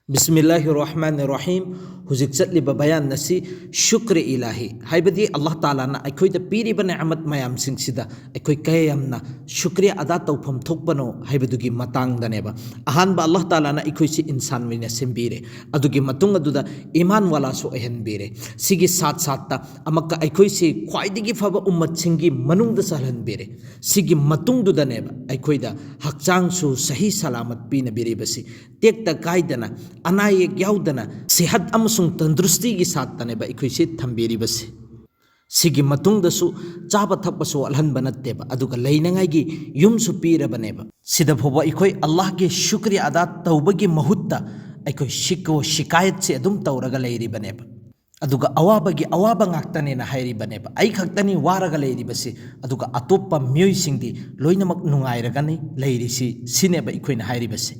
बिस्मिल्लाहिर्रहमानिर्रहीम हुजिक चटलिबा बयान नसी शुक्र इलाही हाइबदी अल्लाह ताला ना अखोइदा पीरिबा नेअमत मयाम सिंगसिदा अखोइ कयamna शुक्रिया अदा तौफम थोकबनो हाइबदुगी मतांग दनेबा अहानबा अल्लाह ताला ना अखोइसि इंसान मिने सेंबीरे अदुगी मतुंग अदुदा ईमान वाला सो अहनबीरे सिगी साथ साथता अमक्का अखोइसि ख्वाइदिगी फबा उम्मत सिंगी मनुंगदा सहलनबीरे सिगी मतुंग दुदनेबा अखोइदा हक्चांग सु सही सलामत पीनबीरेबसी तेक्ता कायदना अनायक याउदना सेहत अमसुंग तंदुरुस्ती की साथनेबा अखोइसि थंबीरिबसे सिगी मतुंगदसु चाबा थकपसु अलहनबा नत्तेबा अदुगा लैनंगाइगी युमसु पीरबनेबा सिदा फोबा अखोइ अल्लाह के शुक्रिया अदा तौबगी महुत्ता अखोइ शिको शिकायत से अदुम तौरगा लैरिबनेबा अदुगा अवाबगी अवाबा ngaktane na hairibaneba ai khaktani waraga leiribase aduga atoppa myoisingdi loinamak nungairagani leirisi sineba ikoina hairibase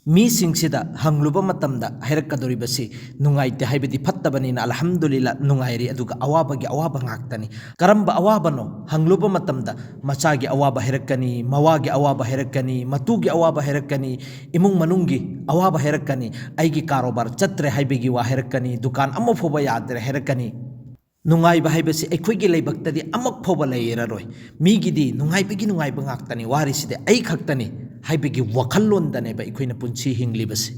मी सिंगसिदा हंगलुबा मतमदा हैरक्कदोरिबसी नुंगाइते हाइबदी फत्तबनीना अल्हम्दुलिल्लाह नुंगाइरी अदुगा अवाबगी अवाबा ngaktani करम्बा अवाबनो हंगलुबा मतमदा मचागी अवाबा हैरक्कनी मवागी अवाबा हैरक्कनी मतुगी अवाबा हैरक्कनी इमुंग मनुंगी अवाबा हैरक्कनी आइगी कारोबार चत्रे हाइबगी वा हैरक्कनी दुकान अम्मो फोबा यादरे हैरक्कनी नुंगाइबा हाइबसी अखोइगी लेबक्तदी अमक फोबा लेयररोय मीगिदी नुंगाइबगी नुंगाइबा ngaktani वारिसिदे आई खक्तनी हाइबगी वखल्लोंदनेबा अखोइना पुंसी हिंगलिबसे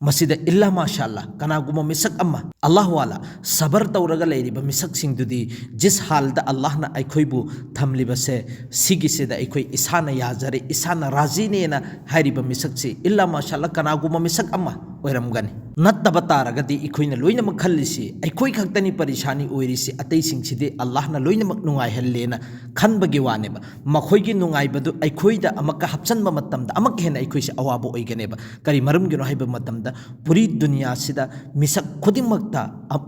मसिदा इल्ला माशाअल्लाह कनागुमा मिसक अम्मा अल्लाह वाला सबर तौरगा लेरिबा मिसक सिंगदुदी जिस हालदा अल्लाहना अखोइबु थमलिबसे सिगिसेदा अखोइ इसाना याजरे इसाना राजीनेना हाइरिबा मिसकसे इल्ला माशाअल्लाह कनागुमा मिसक अम्मा ओइरमगनी नत्तबा तारगदी अखोइना लोइनमक खल्लिसि अखोइ खक्तनी परेशानी ओइरिसि अतै सिंगसिदे अल्लाहना लोइनमक नुंगाइहल्लेना खनबगी वानेबा मखोइगी नुंगाइबदु अखोइदा अमक हपचनबा मतमदा अमक हेना अखोइसे अवाबो ओइगनेबा करी मरमगिनो हाइबा मतमदा पूरी दुनिया सिदा मिसक खुदिमक्ता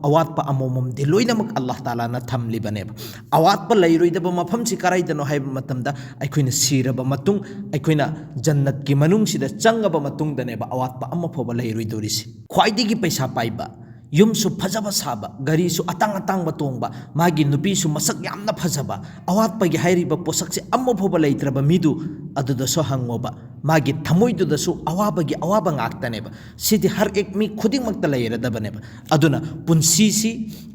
अवातपा अमोमम दिलोइनमक अल्लाह ताला ना थमलिबनेबा अवातपा लैरोइदबा मफमसि कराइदनो हाइबा मतमदा अखोइना सिरबा मतुंग अखोइना जन्नत की मनुंग सिदा चंगबा मतुंग दनेबा अवातपा अमफोबा लैरोइदोरिसि ख्वाइदिगी पैसा पाइबा युमसु फजबा साबा गरीसु अतांग अतांग तोंबा मागी नुपीसु मसक यामना फजबा अवातपगी हाइरिबा पोसकसे अम्मफोबा लैत्रबा मिदु अदुदसो हंगोबा मागी थमोइदुदसु अवाबगी अवाबा ngaktनेबा सिदि हर एक मी खुदिमक्ता लैरदबनेबा अदुना पुंसीसी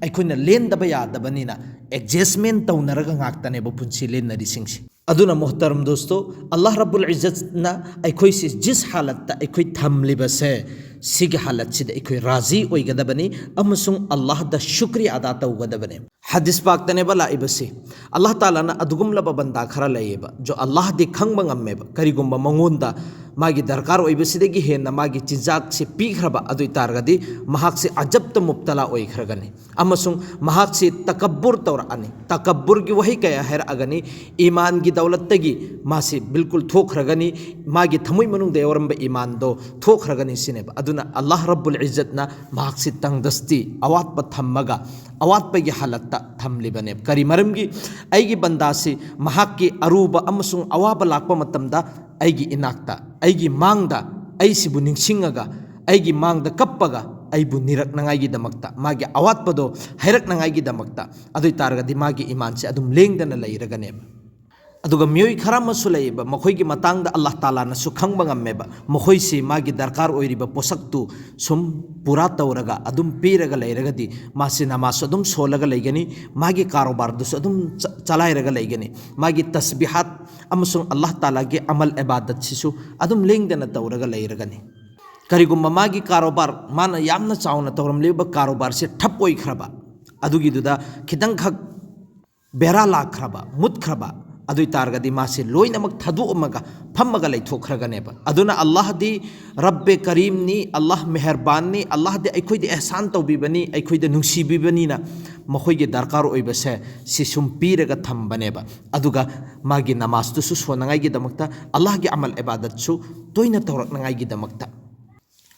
अखोइना लेंदबा यादबनिना एडजस्टमेंट तौनरगा ngaktनेबा पुंसी लेनरिसिंगसि अदुना मोहतरम दोस्तों अल्लाह रब्बुल इज्जत ना अखोइसि जिस हालत अखोइ थमलिबसे सिगे हालत सिदा अखोइ राजी ओइगदबनी अमसुंग अल्लाह दा शुक्रिया अदा तौगदबने हदीस पाक्तनेबा लाइबसे अल्लाह ताला ना अदुगुमलबा बंदा खरा लैयेबा जो अल्लाह दि खंगबा ngambeba करिगुम्बा मंगोंदा मागी दरकार ओइबसिदगी हेना मागी चिंजाक से पीखरबा अदुइ तारगदी महाक से अजबत मुब्तला ओइखरगनी अमसुंग महाक से तकब्बुर तौरअनी तकब्बुर की वही कया हैर अगनी ईमान की दौलतगी मासे बिल्कुल थोखरगनी मागी थमुइ मनुंग देवरंबा ईमान दो थोखरगनी सिनेबा अदुना अल्लाह रब्बुल इज्जत ना महाक से तंगदस्ती अवात प थम्मगा अवात पे हालत थमलिबने करी मरमगी आइगी बंदासी महाक की अरूबा अमसुंग अवाबा लाकपा मतमदा आइगी इनाक्ता आइगी मांगदा आइसिबु निंगसिंगगा आइगी मांगदा कप्पगा आइबु निरकनंगाइगी दमक्ता मागी अवातपदो हैरकनंगाइगी दमक्ता अदुइ तारगदी मागी ईमान से अदुम लेंगदना लैरगनेबा अदुगा म्योइ खरामसु लैबा मखोइगी मतांगदा अल्लाह ताला ना सुखंगबा ngambeba मखोइसे मागी दरकार ओइरिबा पोसक्तु सुम पूरा तौरगा अदुम पीरगा लैरगदी मासे नमाज अदुम सोलगा लैगनी मागी कारोबार दुस अदुम चलाइरगा लैगनी मागी तस्बीहात अमसुंग अल्लाह ताला के अमल इबादत सिसु अदुम लेंगदना तौरगा लैरगनी करिगुम्बा मागी कारोबार माना यामना चावना तौरमलेबा कारोबार से ठप ओइखरबा अदुगिदुदा खितंखक बेरा लाखरबा मुतखरबा अदुइ तारगदी मासे लोइनमक थदुअमगा फम्मगा लैथोखरगनेबा अदुना अल्लाह दी रब्बे करीम नी अल्लाह मेहरबान नी अल्लाह दे अखोइदे एहसान तौबिबनी अखोइदे नुंसीबिबनीना मखोइगे दरकार ओइबसे सिसुम पीरगा थम्बनेबा अदुगा मागी नमाज तुसु सोनंगाइगे दमक्ता अल्लाह के अमल इबादत सु तोइना तौरकनंगाइगे दमक्ता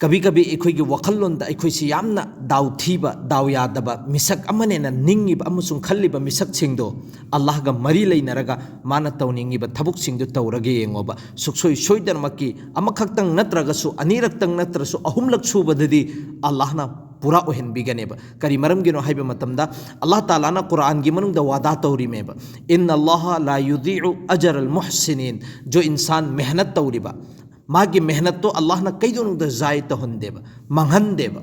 कभी कभी अखोइगे वखल्लोंदा अखोइसे यामना दाव थीबा दाव यादबा मिसक अमनेना निंगिबा अमसुंग खल्लिबा मिसक सिंगदो अल्लाहगा मरी लैनरगा माना तौनिंगिबा थबुक सिंगदो तौरगे येंगोबा सुक्सोइ सोइदनमकी अमखक्तंग नत्रगसु अनिरक्तंग नत्रसु अहुमलक सुबददी अल्लाहना पूरा ओहनबीगनेबा करी मरमगिनो हाइबा मतमदा अल्लाह ताला ना कुरान की मनुंगदा वादा तौरीमेबा इन्ना अल्लाह ला युदीउ अजरल मुहसिनीन जो इंसान मेहनत तौरीबा मागी मेहनत तो अल्लाह ना कई दोनों जाय तहंदेबा मंगहंदेबा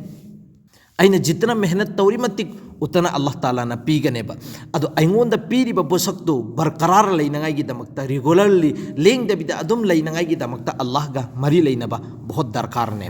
अइना जितना मेहनत तौरी मतिक उतना अल्लाह ताला ना पीगनेबा अदो अइंगोंदा पीरिबा पोसक तो बरकरार लेनंगाई गी दमकता रेगुलरली लेंगदबिदा अदुम लेनंगाई गी दमकता अल्लाह गा मरी लेनबा बहुत दरकार ने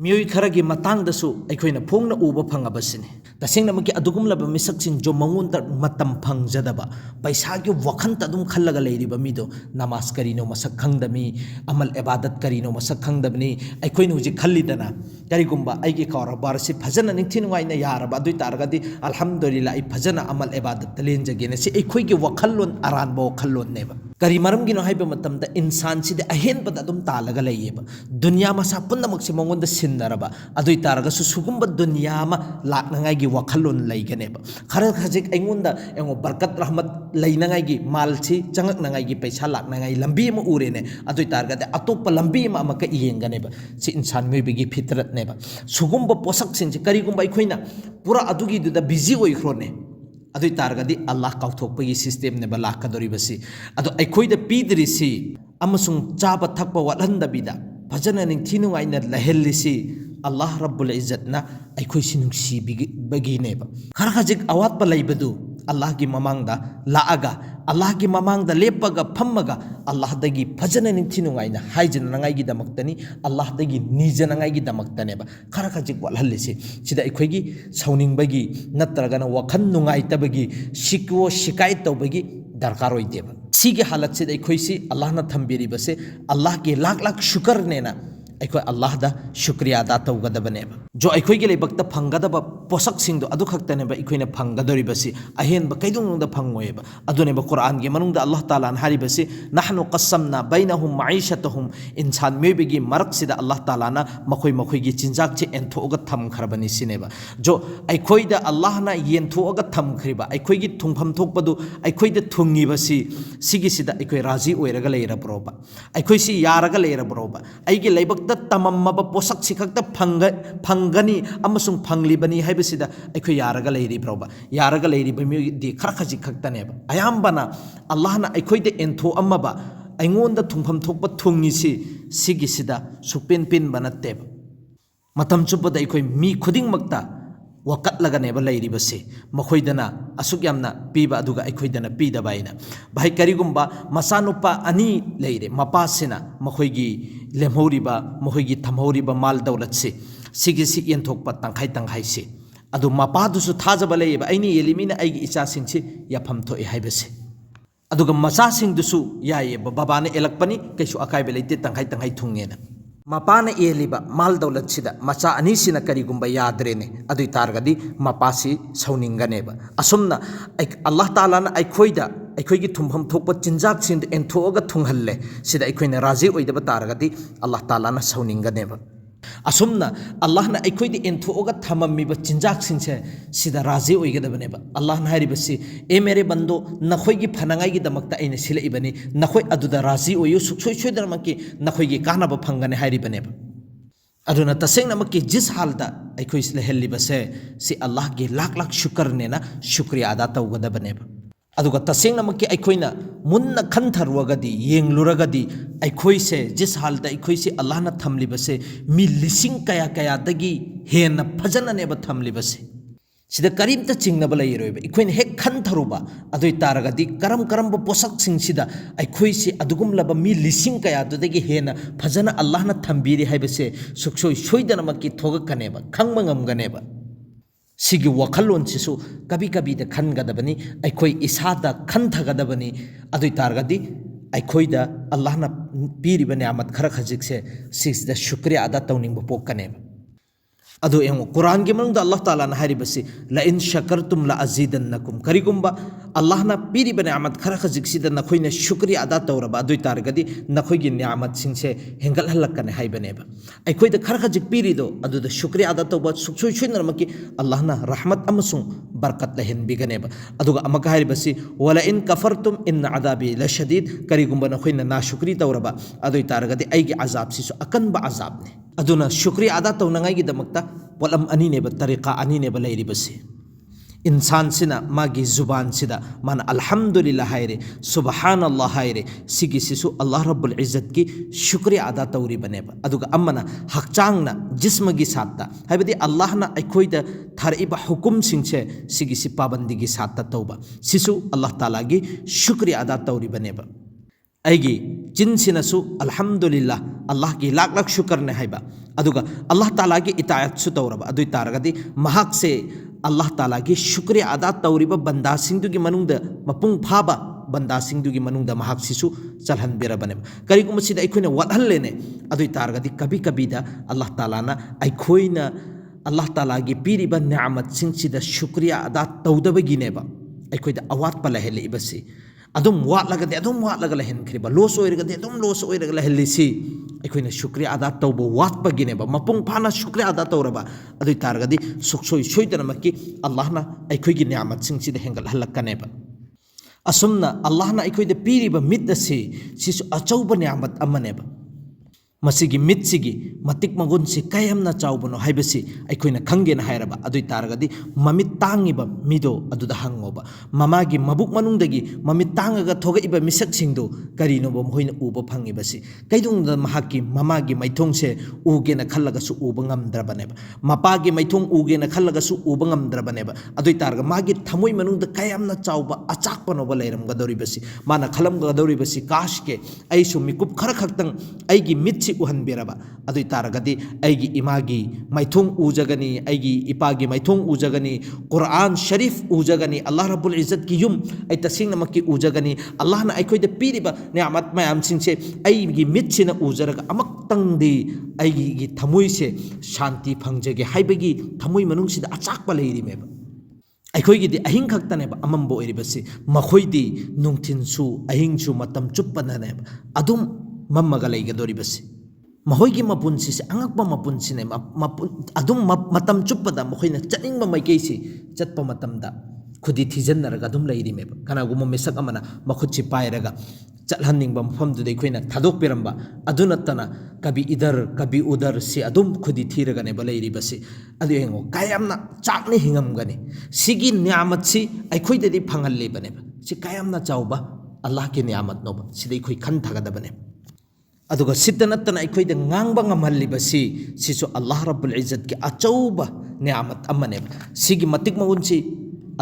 मियोई खरगी मतंगदसु अखोइना फोंगना उबा फंगबसिने तसेंगनमकी अदुगुमलब मिसकसिंग जो मंगोंदा मतम फंगजदबा पैसागी वखंत अदुम खल्लगा लेरिबा मिदो नमाज करिनो मसक खंगदमी अमल इबादत करिनो मसक खंगदबनी अखोइना हुजि खल्लिदना करिगुंबा अइगी कारोबारसि फजना निंथिनुवाइना यारबा अदुइ तारगदि अल्हम्दुलिल्लाह आई फजना अमल इबादत लेंजगेने से अखोइगी वखल्लोन अरानबा वखल्लोन नेबा करी मरमगिनो हाइबा मतमदा इंसान सिदे अहेनबदा अदुम तालगा लेयेबा दुनिया मसा पुन्नमक्सि मंगोंदा सिन्नरबा अदुइ तारगसु सुगुंबा दुनिया मा लाकनंगाइगी वखल्लोन लैगनेबा खरा खजिक अइंगोंदा एंगो बरकत रहमत लैनंगाइगी मालसि चंगकनंगाइगी पैसा लाकनंगाइ लंबी म उरेने अदुइ तारगदे अतोप्पा लंबी म अमका येंगनेबा सि इंसान मेबिगी फितरत नेबा सुगुंबा पोसक सिंसे करिगुंबा अइखोइना पूरा अदुगी दुदा बिजी ओइख्रोने अदुइ तारगदि अल्लाह काउथोकपगी सिस्टम नेबा लाकदोरिबसि अदो अइखोइदा पीदरिसि अमसुंग चाबा थकपा वालहंदबिदा फजना निंथिनुगाइना लहेल्लिसि अल्लाह रब्बुल इज्जतना अइखोइसि नुंसीबिगिनेबा खर खजिक अवातपा लैबदु अल्लाह की ममांगदा लाअगा अल्लाह की ममांगदा लेपगा फम्मगा अल्लाह दगी फजना निंथिनुगाइना हाइजननागाइगी दमक्तनी अल्लाह दगी नीजनगाइगी दमक्तनेबा खर खजिक वालहल्लिसि सिदा अइखोइगी सौनिंगबगी नत्रगना वखन नुगाइतबगी शिकवो शिकायत तौबगी दरकार ओइदेबा सिगे हालत से अइखोइसि अल्लाह ना थंबिरिबसे अल्लाह के लाख लाख शुक्र नेना अखोई अल्लाह दा शुक्रिया अदा तौगदबनेबा जो अखोई के लेबक्ता फंगदबा पोसक सिंदो अदु खक्तनेबा अखोइना फंगदोरिबसि अहेनबा कैदुंगदा फंगोयेबा अदुनेबा कुरान गे मनुंगदा अल्लाह ताला ना हारिबसि नहनु क़स्समना बैनहुम मईशतहुम इंसान मेबिगी मरकसिदा अल्लाह ताला ना मखोई मखोइगी चिंजाक चे एंथोगा थमखरबनि सिनेबा जो अखोइदा अल्लाह ना येंथोगा थमखरिबा अखोइगी थुंगफम थोकपदु अखोइदा थुंगिबसि सिगिसिदा अखोइ राजी ओइरगा लेरब्रोबा अखोइसि यारगा लेरब्रोबा अइगे लेबक तमम्मबा पोसक सिखक्ता फंगनी अमसुंग फंगलिबनी हाइबसिदा अखोइ यारगा लेरिब्रोबा यारगा लेरिबा मिदि खर खजि खक्तनेबा अयाम्बना अल्लाहना अखोइदे एंथो अम्मबा अइंगोंदा थुंगफम थोकपा थुंगिसि सिगिसिदा सुपेन पिन बनत्तेबा मतम चुपदा अखोइ मी खुदिंगमक्ता वकटलगनेबा लेरिबसे मखोइदना असुक यामना पीबा अदुगा अखोइदना पीदबाइना भाई करिगुंबा मसानुपा अनि लेरे मपासिना मखोइगी लेमहौरिबा मखोइगी थमहौरिबा माल दौलतसे सिगिसि येंथोकपा तंखाइ तंखाइसे अदु मपादुसु थाजबा लेयेबा अइनि येलिमिना अइगी इचासिंगसि याफम थोए हाइबसे अदुगा मचासिंगदुसु यायेबा बाबाने एलकपनि कैसु अकाइबे लेते तंखाइ तंखाइ थुंगेना मपाना एलिबा माल दौलत सिदा मचा अनीसिना करिगुंबा याद्रेने अदुइ तारगदि मपासी सौनिंगनेबा असुमना अल्लाह ताला ना अखोइगी थुंफम थोकपा चिंजाक सिंद एंथोगा थुंगहल्ले सिदा अखोइना राजी ओइदबा तारगदि अल्लाह ताला ना सौनिंगनेबा असुमना अल्लाह ना अखोइदि एंथोगा थममिबा चिंजाक सिंसे सिदा राजी ओइगदबनेबा अल्लाह ना हारिबसि ए मेरे बंदो नखोइगी फनंगाइगी दमकता अइना सिलइबनी नखोइ अदुदा राजी ओइयु सुखसोइ सोइदरमकि नखोइगी कानाबा फंगने हारिबनेबा अदुना तसेंगनमकि जिस हालदा अखोइ लेहल्लिबसे सि अल्लाह के लाख लाख शुक्र नेना शुक्रिया अदा तौगदबनेबा अदुगा तसेंगनमकि अखोइना मुन्ना खंथरुगदि येंगलुरगदि अखोइसे जिस हालदा अखोइसे अल्लाह ना थमलिबसे मी लिसिंग कया कया दगी हेना फजननेबा थमलिबसे सिदा करीमता चिंगनबा लेयरोइबा अखोइना हेक खंथरुबा अदुइ तारगदि करम करमबा पोसक सिंगसिदा अखोइसे अदुगुमलबा मी लिसिंग कया दगी हेना फजना अल्लाह ना थंबिरि हाइबसे सुखसोइ सोइदनमकि थोगकनेबा खंगबा ngамगनेबा सिगी वखलोन सिसु कभी कभी द खनगदबनी अखोइ इसादा खनथगदबनी अदुइ तारगदि अखोइदा अल्लाह ना पीरिबा नियामत खर खजिकसे सिसदा शुक्रिया अदा तौनिंग पोकनेबा अदो एंगो कुरान के मनुंग अल्लाह ताला ना हारिबसि ला इन शकरतुम ला अजीदन्नकुम करिगुंबा अल्लाह ना पीरिबा नियामत खर खजिकसिदा नखोइना शुक्रिया अदा तौरबा अदुइ तारगदि नखोइगी नियामत सिंसे हेंगल हलकने हाइबनेबा अखोइदा खर खजिक पीरिदो अदुदा शुक्रिया अदा तौबा सुखसोइ सोइनरमकि अल्लाह ना रहमत अमसुंग बरकत लहेनबिगनेबा अदुगा अमका हारिबसि वला इन कफरतुम इन अदाबी लशदीद करिगुंबा नखोइना ना शुक्रिया तौरबा अदुइ तारगदि अइगी अजाब सिसु अकनबा अजाबने अदुना शुक्रिया अदा तौनंगाइगी दमक्ता पोलम अनिनेबा तरीका अनिनेबा लेरिबसि इंसान मागी जुबान सिदा मान अल्हम्दुलिल्लाह हायरे सुबहानल्लाह हायरे सिगिसिसु अल्लाह रब्बुल इज्जत की शुक्रिया अदा तौरी बनेबा अदुगा अम्मना हक्चांगना जिस्मगी सात्ता हायबदी अल्लाहना अखोइदा थारइबा हुकुम सिंचे सिगिसि पाबंदीगी सात्ता तौबा सिसु अल्लाह तालागी शुक्रिया अदा तौरी बनेबा ऐगी जिनसिनसु अल्हम्दुलिल्लाह अल्लाह की लाख लाख शुक्र ने हायबा अदुगा अल्लाह तालागी इतायत सु तौरबा अदुई तारगदी महक से अल्लाह ताला की शुक्रिया अदा तौरीब बंदा सिंधुगी मनुंग मपुंग फाबा बंदा सिंधुगी मनुंग महक सिसु चलहन बेरबने करिगुम सिदा अखोइना वदहल्लेने अदुई तारगदी कभी कभीदा अल्लाह तालाना अखोइना अल्लाह ताला की पीरिब नियामत सिंसिदा शुक्रिया अदा तौदबगिनेबा अखोइदा अवात्पा लहलेइबसि अदुम वाटलगा लहनख्रिबा लोस ओइरगदि अदुम लोस ओइरगा लहलिसि अखोइना शुक्रिया अदा तौब वाटपगिनेबा मपुंग फाना शुक्रिया अदा तौरबा अदुई तारगदि सुखसोइ सोइदनमकि अल्लाहना अखोइगी नियामत सिंसिदा हेंगल हल्लकनेबा असुमना अल्लाहना अखोइदा पीरिबा मित असि सिसु अचौब नियामत अमनेबा मसिगी मित्सिगी मतिक मगुनसि कयमना चाउबनो हाइबसि अखोइना खंगेना हायरबा अदुई तारगदि ममित तांगिबा मिदो अदुदा हंगोबा ममागी मबुक मनुंगदगी ममित तांगगा थोगइबा मिसकसिंगदो करिनोबो मोइना उबा फंगिबसि कैदुंगदा महाकी ममागी मैथोंसे उगेना खल्लगसु उबा ngamद्रबनेबा मपागी मैथों उगेना खल्लगसु उबा ngamद्रबनेबा अदुई तारगा मागी थमोइ मनुंगदा कयमना चाउबा अचाकपनोबा लैरमगदोरिबसि माना खलमगदोरिबसि काशके ऐसु मिकुप खरखक्तंग ऐगी मित उहनबेरबा अदुई तारगदि ऐगी इमागी मैथों उजगनी ऐगी इपागी मैथों उजगनी कुरान शरीफ उजगनी अल्लाह रब्बुल इज्जत की युम ऐ तसिंगनमकी उजगनी अल्लाहना अखोइदा पीरिबा नियामत मयाम सिंसे ऐगी मित्सिना उजरगा अमक्तंगदि ऐगी थमुइसे शांति फंगजगे हाइबगी थमुइ मनुंगसिदा अचाकपा लैरिमेबा अखोइगिदि अहिंग खक्तनेबा अमंबो ओइरिबसि मखोइदि नुंगथिनसु अहिंगसु मतम चुप्पननेबा अदुम मम्मगा लैगदोरिबसि महोइगी मपुनसिसे अंगकपा मपुनसिने अदुम मतम चुप्पदा मखोइना चनिंगबा माइकेसि चटपा मतमदा खुदी थिजन्नरगा अदुम लैरिमेबा कनागुम मिसक अमना मखुदसि पायरगा चलहन्निंगबा मफमदुदे अखोइना थादोकपिरंबा अदु नत्तना कभी इधर कभी उधर से अदुम खुदी थीरगनेबा लैरिबसि अदु येंगो कायमना चाकने हिंगमगनी सिगी नियामतसि अखोइददि फंगल्लेबनेबा सि कायमना चाउबा अल्लाह की नियामत नोबा सिदे अखोइ खनथगदबने अदुगा सिद्ध नत्तना अखोइदा ngang ngamhallibasi सिसु अल्लाह रब्बुल इज्जत की अचौबा नियामत अमने सिगी मतिक मगुनसि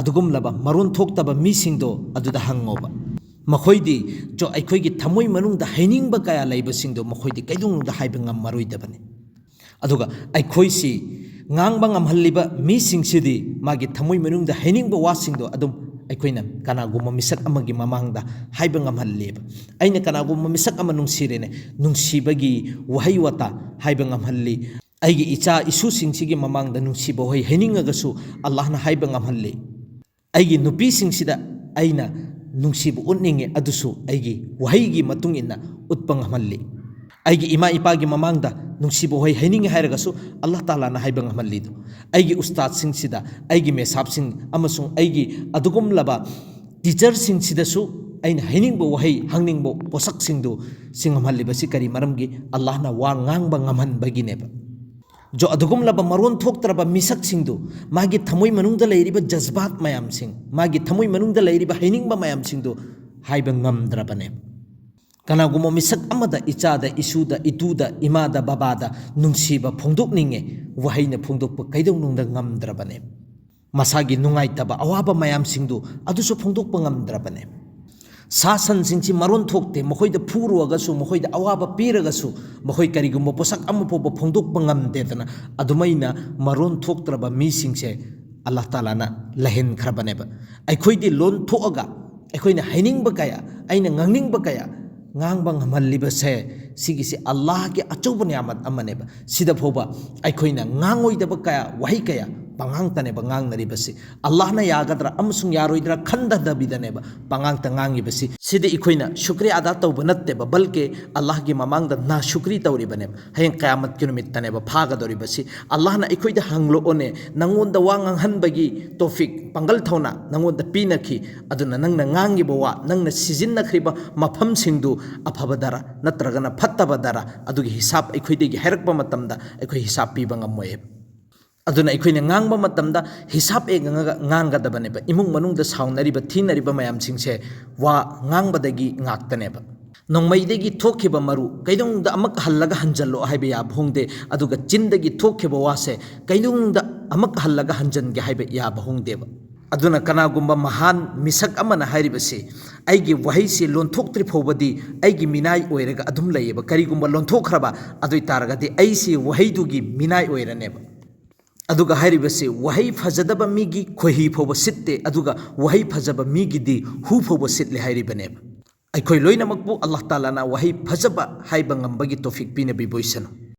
अदुगुम लबा मरुन थोक्तबा मिसिंगदो अदुदा हंगोबा मखोइदी जो अखोइगी थमोइ मनुंगदा हैनिंगबा कया लैबसिंगदो मखोइदी कैदुंगदा हाइबा ngammaroidabane अदुगा अखोइसि ngang ngamhalliba मिसिंगसिदी मागी थमोइ मनुंगदा हैनिंगबा वासिंगदो अदुम अखोइना कनागुम मिसक अमगी ममांगदा हाइबा ngamhalleब अइना कनागुम मिसक अम नुंसिरेने नुंसिबगी वहै वता हाइबा ngamhalli अइगी इचा इसु सिंगसिगी ममांगदा नुंसिबो होय हैनिंगगसु अल्लाहना हाइबा ngamhalli अइगी नुपी सिंगसिदा अइना नुंसिबो उन्निंगे अदुसु अइगी वहैगी मतुंगिना उत्पा ngamhalli अइगी इमा इपागी ममांगदा नुंसिबो होय हैनिंगे हायरगसु अल्लाह ताला ना हाइबा ngamhallidu अइगी उस्ताद सिंगसिदा अइगी मेसाब सिंग अमसुंग अइगी अदुगुम लबा टीचर सिंगसिदसु अइन हैनिंगबो वहै हंगनिंगबो पोसक सिंगदु सिंगमहल्लिबसि करी मरमगी अल्लाह ना वा ngangbा ngamhanबगिनेबा जो अदुगुम लबा मरोन थोक्तरबा मिसक सिंगदु मागी थमोइ मनुंगदा लैरिबा जज्बात मयाम सिंग मागी थमोइ मनुंगदा लैरिबा हैनिंगबा मयाम सिंगदु हाइबा ngamद्रबने कनागुमो मिसक अमदा इचादा इसुदा इतुदा इमादा बाबादा नुंसिबा फोंदोकनिंगे वहैना फोंदोकपा कैदौनुंगदा ngamद्रबने मसागी नुंगाइतबा अवाबा मयाम सिंगदु अदुसु फोंदोकपा ngamद्रबने सासन सिंची मरोन थोक्ते मखोइदा फुरुअगसु मखोइदा अवाबा पीरगसु मखोइ करिगुमो पोसक अमपोबा फोंदोकपा ngamदेदना अदुमैना मरोन थोक्त्रबा मिसिंगसे अल्लाह ताला ना लहेन खरबनेबा अखोइदी लोन थोअगा अखोइना हैनिंगबा कया अइना ngangningबा कया ngangbा ngamhallibase सिगिसे अल्लाह के अचौब नियामत अमनेबा सिदा फोबा अखोइना ngangoidaba kaya वही कया पंगांगतनेबा ngangnaribasi अल्लाह ना यागद्रा अमसुंग यारोइद्रा खंददबिदनेबा पंगांगता ngangiबasi सिदे इखोइना शुक्रिया अदा तौब नत्तेबा बल्कि अल्लाह की ममांगदा ना शुक्री तौरिबनेबा हयें क़यामत की नुमित्तनेबा फागदोरिबasi अल्लाह ना इखोइदा हंगलोओने नंगोंदा वा nganhanbagi तौफिक पंगल थौना नंगोंदा पीनखि अदुना नंगना nganगिबा वा नंगना सिजिन्नख्रिबा मफमसिंगदु अफबदरा नत्रगना फत्तबदरा अदुगी हिसाब इखोइदेगी हैरकबा मतमदा इखोइ हिसाब पीबा ngammoye ꯑꯗꯨꯅ ꯑꯩꯈꯣꯏꯅ ꯉꯥꯡꯕ ꯃꯇꯝꯗ ꯍꯤꯁꯥꯞ ꯌꯦꯡꯉꯒ ꯉꯥꯡꯒꯗꯕꯅꯦꯕ ꯏꯃꯨꯡ ꯃꯅꯨꯡꯗ ꯁꯥꯎꯅꯔꯤꯕ ꯊꯤꯅꯔꯤꯕ ꯃꯌꯥꯝꯁꯤꯡꯁꯦ ꯋꯥ ꯉꯥꯡꯕꯗꯒꯤ ꯉꯥꯛꯇꯅꯦꯕ ꯅꯣꯡꯃꯩꯗꯒꯤ ꯊꯣꯛꯈꯤꯕ ꯃꯔꯨ ꯀꯩꯗꯧꯅꯨꯡꯗ ꯑꯃꯨꯛ ꯍꯜꯂꯒ ꯍꯟꯖꯜꯂꯣ ꯍꯥꯏꯕ ꯌꯥꯕ ꯍꯣꯡꯗꯦ ꯑꯗꯨꯒ ꯆꯤꯟꯗꯒꯤ ꯊꯣꯛꯈꯤꯕ ꯋꯥꯁꯦ ꯀꯩꯗꯧꯅꯨꯡꯗ ꯑꯃꯨꯛ ꯍꯜꯂꯒ ꯍꯟꯖꯟꯒꯦ ꯍꯥꯏꯕ ꯌꯥꯕ ꯍꯣꯡꯗꯦꯕ ꯑꯗꯨꯅ ꯀꯅꯥꯒꯨꯝꯕ ꯃꯍꯥꯟ ꯃꯤꯁꯛ ꯑꯃꯅ ꯍꯥꯏꯔꯤꯕꯁꯤ ꯑꯩꯒꯤ ꯋꯥꯍꯩꯁꯤ ꯂꯣꯟꯊꯣꯛꯇ꯭ꯔꯤ ꯐꯥꯎꯕꯗꯤ ꯑꯩꯒꯤ ꯃꯤꯅꯥꯏ ꯑꯣꯏꯔꯒ ꯑꯗꯨꯝ ꯂꯩꯌꯦꯕ ꯀꯔꯤꯒꯨꯝꯕ ꯂꯣꯟꯊꯣꯛꯈ꯭ꯔꯕ ꯑꯗꯨ ꯑꯣꯏꯇꯥꯔꯒꯗꯤ ꯑꯩꯁꯤ ꯋꯥꯍꯩꯗꯨꯒꯤ ꯃꯤꯅꯥꯏ ꯑꯣꯏꯔꯅꯦꯕ ꯑꯗꯨꯒ ꯍꯥꯏꯔꯤꯕꯁꯤ ꯋꯥꯍꯩ ꯐꯖꯗꯕ ꯃꯤꯒꯤ ꯈꯣꯏꯍꯤ ꯐꯥꯎꯕ ꯁꯤꯠꯇꯦ ꯑꯗꯨꯒ ꯋꯥꯍꯩ ꯐꯖꯕ ꯃꯤꯒꯤꯗꯤ ꯍꯨ ꯐꯥꯎꯕ ꯁꯤꯠꯂꯦ ꯍꯥꯏꯔꯤꯕꯅꯦꯕ ꯑꯩꯈꯣꯏ ꯂꯣꯏꯅꯃꯛꯄꯨ ꯑꯜꯂꯥꯍ ꯇꯥꯂꯥꯅ ꯋꯥꯍꯩ ꯐꯖꯕ ꯍꯥꯏꯕ ꯉꯝꯕꯒꯤ ꯇꯣꯐꯤꯛ ꯄꯤꯅꯕꯤꯕ ꯑꯣꯏꯁꯅꯨ